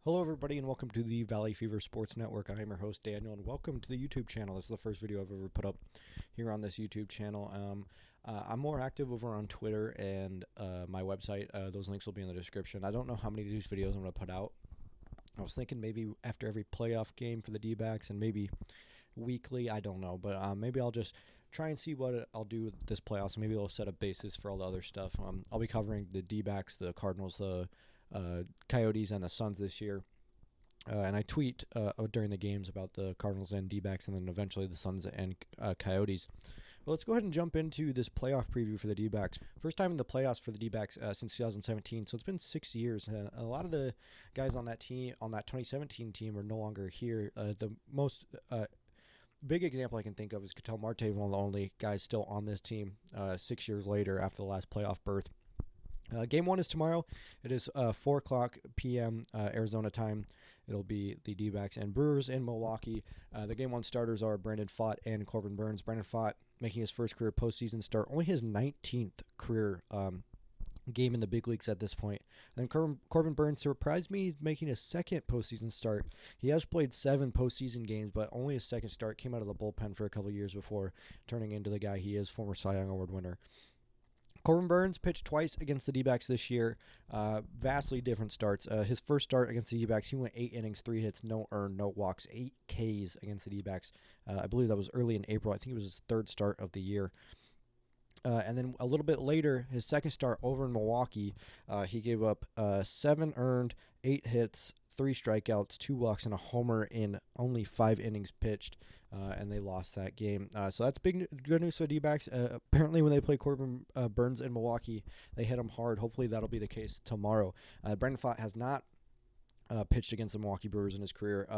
Hello, everybody, and welcome to the Valley Fever Sports Network. I am your host, Daniel, and welcome to the YouTube channel. This is the first video I've ever put up here on this YouTube channel. I'm more active over on Twitter and my website. Those links will be in the description. I don't know how many of these videos I'm going to put out. I was thinking maybe after every playoff game for the D-backs and maybe weekly. I don't know, but maybe I'll just try and see what I'll do this playoffs. Maybe I'll set a basis for all the other stuff. I'll be covering the D-backs, the Cardinals, the Coyotes, and the Suns this year. And I tweet during the games about the Cardinals and D-backs, and then eventually the Suns and Coyotes. Well, let's go ahead and jump into this playoff preview for the D-backs. First time in the playoffs for the D-backs since 2017, so it's been 6 years. A lot of the guys on that team, on that 2017 team, are no longer here. The most big example I can think of is Ketel Marte, one of the only guys still on this team 6 years later after the last playoff berth. Game 1 is tomorrow. It is 4 o'clock p.m. Arizona time. It'll be the D-backs and Brewers in Milwaukee. The Game 1 starters are Brandon Pfaadt and Corbin Burnes. Brandon Pfaadt making his first career postseason start, only his 19th career game in the big leagues at this point. And then Corbin Burnes surprised me making a second postseason start. He has played 7 postseason games, but only his second start. Came out of the bullpen for a couple years before turning into the guy he is, former Cy Young Award winner. Corbin Burnes pitched twice against the D-backs this year. Vastly different starts. His first start against the D-backs, he went 8 innings, 3 hits, no earned, no walks, 8 Ks against the D-backs. I believe that was early in April. I think it was his third start of the year. And then a little bit later, his second start over in Milwaukee, he gave up 7 earned, 8 hits, 3 strikeouts, 2 walks, and a homer in only 5 innings pitched, and they lost that game. So that's good news for the D-backs. Apparently, when they play Corbin Burnes in Milwaukee, they hit him hard. Hopefully, that'll be the case tomorrow. Brandon Pfaadt has not pitched against the Milwaukee Brewers in his career,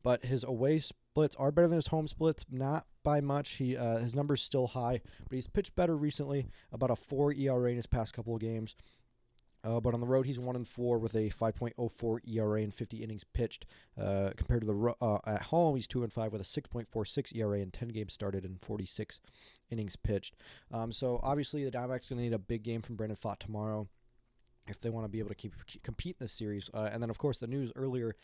but his away splits are better than his home splits, not by much. His number's still high, but he's pitched better recently, about a 4 ERA in his past couple of games. But on the road, he's 1-4 with a 5.04 ERA and 50 innings pitched. Compared to the at home, he's 2-5 with a 6.46 ERA and 10 games started and 46 innings pitched. So obviously, the Diamondbacks going to need a big game from Brandon Pfaadt tomorrow if they want to be able to compete in this series. And then, of course, the news earlier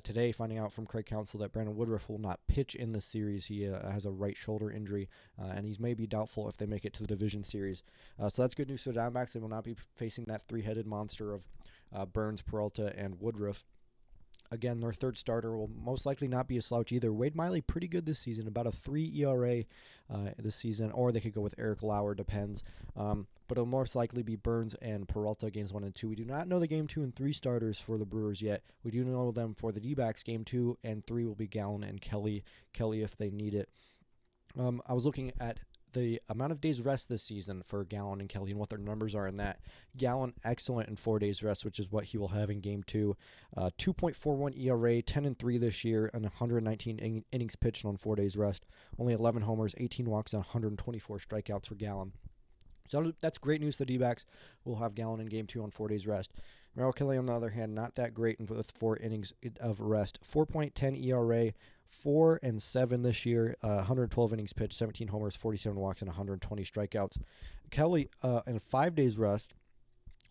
today, finding out from Craig Counsell that Brandon Woodruff will not pitch in this series. He has a right shoulder injury, and he's maybe doubtful if they make it to the division series. So that's good news for the Diamondbacks. They will not be facing that three-headed monster of Burnes, Peralta, and Woodruff. Again, their third starter will most likely not be a slouch either. Wade Miley, pretty good this season, about a 3 ERA this season, or they could go with Eric Lauer, depends. But it'll most likely be Burnes and Peralta games 1 and 2. We do not know the game 2 and 3 starters for the Brewers yet. We do know them for the D-backs. Game 2 and 3 will be Gallen and Kelly if they need it. I was looking at the amount of days rest this season for Gallen and Kelly and what their numbers are in that. Gallen, excellent in 4 days rest, which is what he will have in Game 2. 2.41 ERA, 10-3 this year, and 119 innings pitched on 4 days rest. Only 11 homers, 18 walks, and 124 strikeouts for Gallen. So that's great news for the D-backs. We'll have Gallen in Game 2 on 4 days rest. Merrill Kelly, on the other hand, not that great with 4 innings of rest. 4.10 ERA, 4-7 this year, 112 innings pitched, 17 homers, 47 walks, and 120 strikeouts. Kelly, in 5 days rest,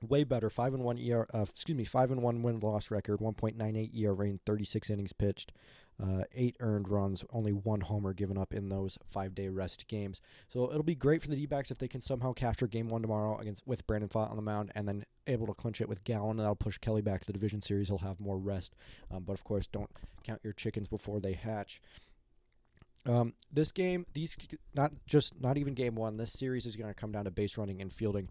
way better. 5-1 win-loss record, 1.98 ERA in 36 innings pitched. 8 earned runs, only 1 homer given up in those 5-day rest games. So it'll be great for the D-backs if they can somehow capture Game 1 tomorrow with Brandon Pfaadt on the mound and then able to clinch it with Gallen, and that'll push Kelly back to the division series. He'll have more rest. But of course, don't count your chickens before they hatch. This game, not even Game 1. This series is going to come down to base running and fielding.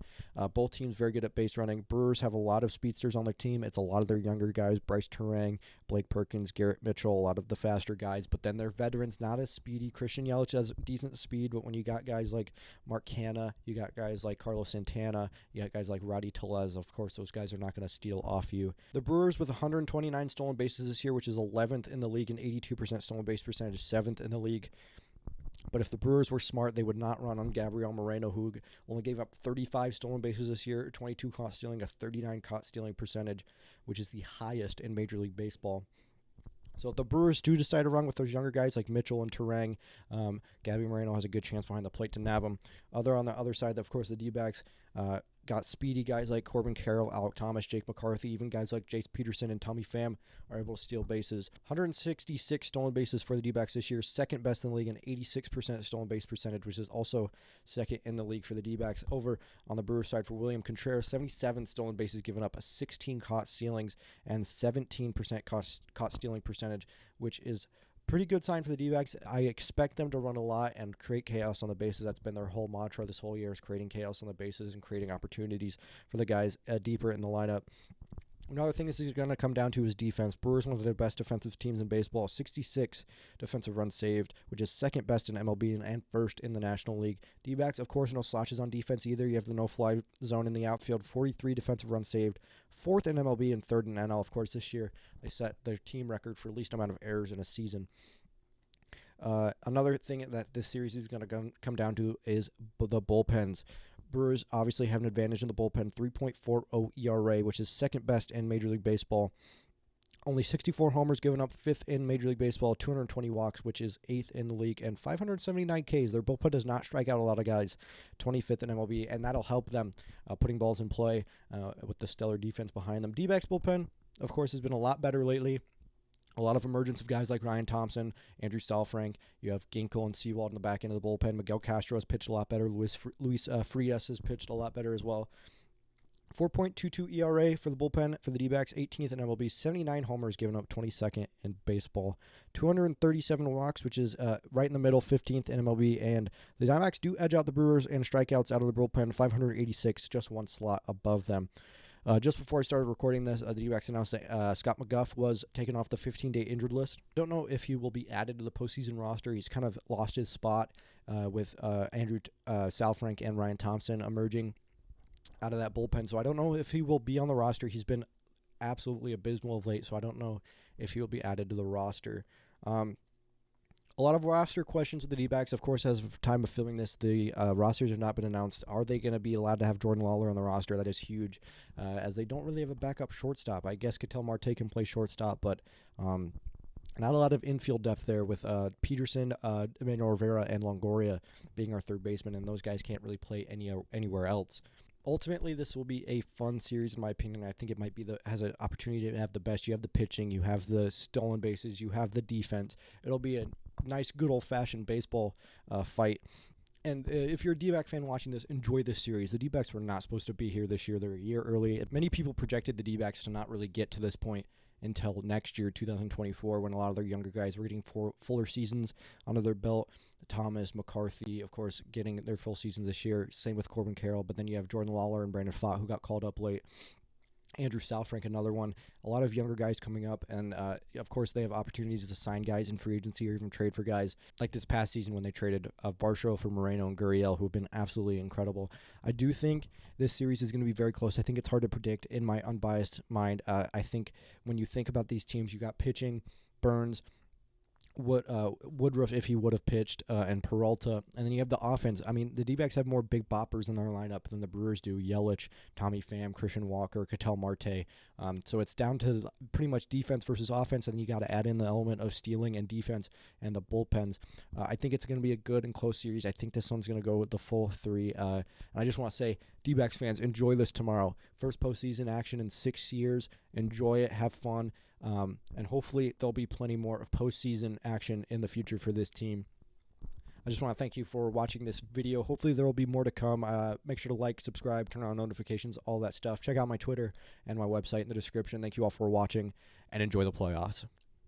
Both teams very good at base running. Brewers have a lot of speedsters on their team. It's a lot of their younger guys: Bryce Terang, Blake Perkins, Garrett Mitchell. A lot of the faster guys, but then their veterans not as speedy. Christian Yelich has decent speed, but when you got guys like Mark Canha, you got guys like Carlos Santana, you got guys like Roddy Tellez. Of course, those guys are not going to steal off you. The Brewers with 129 stolen bases this year, which is 11th in the league, and 82% stolen base percentage, 7th in the league. But if the Brewers were smart, they would not run on Gabriel Moreno, who only gave up 35 stolen bases this year, 22 caught stealing, a 39 caught stealing percentage, which is the highest in Major League Baseball. So if the Brewers do decide to run with those younger guys like Mitchell and Terang, Gabby Moreno has a good chance behind the plate to nab them. On the other side, of course, the D-backs, got speedy guys like Corbin Carroll, Alec Thomas, Jake McCarthy, even guys like Jace Peterson and Tommy Pham are able to steal bases. 166 stolen bases for the D-backs this year, second best in the league, and 86% stolen base percentage, which is also second in the league for the D-backs. Over on the Brewers side for William Contreras, 77 stolen bases given up, 16 caught stealings, and 17% caught stealing percentage, which is pretty good sign for the D-backs. I expect them to run a lot and create chaos on the bases. That's been their whole mantra this whole year, is creating chaos on the bases and creating opportunities for the guys deeper in the lineup. Another thing this is going to come down to is defense. Brewers, one of the best defensive teams in baseball, 66 defensive runs saved, which is second best in MLB and first in the National League. D-backs, of course, no slouches on defense either. You have the no-fly zone in the outfield, 43 defensive runs saved, fourth in MLB and third in NL. Of course, this year they set their team record for least amount of errors in a season. Another thing that this series is going to come down to is the bullpens. Brewers obviously have an advantage in the bullpen, 3.40 ERA, which is second best in Major League Baseball. Only 64 homers given up, fifth in Major League Baseball, 220 walks, which is eighth in the league, and 579 Ks. Their bullpen does not strike out a lot of guys, 25th in MLB, and that'll help them putting balls in play with the stellar defense behind them. D-backs bullpen, of course, has been a lot better lately. A lot of emergence of guys like Ryan Thompson, Andrew Stalfrank. You have Ginkel and Sewald in the back end of the bullpen. Miguel Castro has pitched a lot better. Luis Frias has pitched a lot better as well. 4.22 ERA for the bullpen for the D-backs, 18th in MLB, 79 homers given up, 22nd in baseball, 237 walks, which is right in the middle, 15th in MLB, and the Diamondbacks do edge out the Brewers in strikeouts out of the bullpen, 586, just one slot above them. Just before I started recording this, the D-backs announced that Scott McGough was taken off the 15-day injured list. Don't know if he will be added to the postseason roster. He's kind of lost his spot with Andrew Stalfrank and Ryan Thompson emerging out of that bullpen. So I don't know if he will be on the roster. He's been absolutely abysmal of late, so I don't know if he will be added to the roster. A lot of roster questions with the D-backs. Of course, as of time of filming this, the rosters have not been announced. Are they going to be allowed to have Jordan Lawler on the roster? That is huge, as they don't really have a backup shortstop. I guess Ketel Marte can play shortstop, but not a lot of infield depth there with Peterson, Emmanuel Rivera, and Longoria being our third baseman, and those guys can't really play anywhere else. Ultimately, this will be a fun series, in my opinion. I think it might be has an opportunity to have the best. You have the pitching, you have the stolen bases, you have the defense. It'll be a nice, good old-fashioned baseball fight. And if you're a D-back fan watching this, enjoy this series. The D-backs were not supposed to be here this year. They're a year early. Many people projected the D-backs to not really get to this point until next year, 2024, when a lot of their younger guys were getting fuller seasons under their belt. Thomas, McCarthy, of course, getting their full seasons this year. Same with Corbin Carroll. But then you have Jordan Lawler and Brandon Pfaadt, who got called up late. Andrew Stalfrank, another one. A lot of younger guys coming up, and of course they have opportunities to sign guys in free agency or even trade for guys like this past season when they traded Barshow for Moreno and Gurriel, who have been absolutely incredible. I do think this series is going to be very close. I think it's hard to predict in my unbiased mind. I think when you think about these teams, you got pitching, Burns, Woodruff if he would have pitched, and Peralta, and then you have the offense. I mean, the D-backs have more big boppers in their lineup than the Brewers do. Yelich, Tommy Pham, Christian Walker, Ketel Marte. So it's down to pretty much defense versus offense, and then you got to add in the element of stealing and defense and the bullpens. I think it's going to be a good and close series. I think this one's going to go with the full three. And I just want to say, D-backs fans, enjoy this tomorrow. First postseason action in 6 years. Enjoy it. Have fun. And hopefully there'll be plenty more of postseason action in the future for this team. I just want to thank you for watching this video. Hopefully there will be more to come. Make sure to like, subscribe, turn on notifications, all that stuff. Check out my Twitter and my website in the description. Thank you all for watching, and enjoy the playoffs.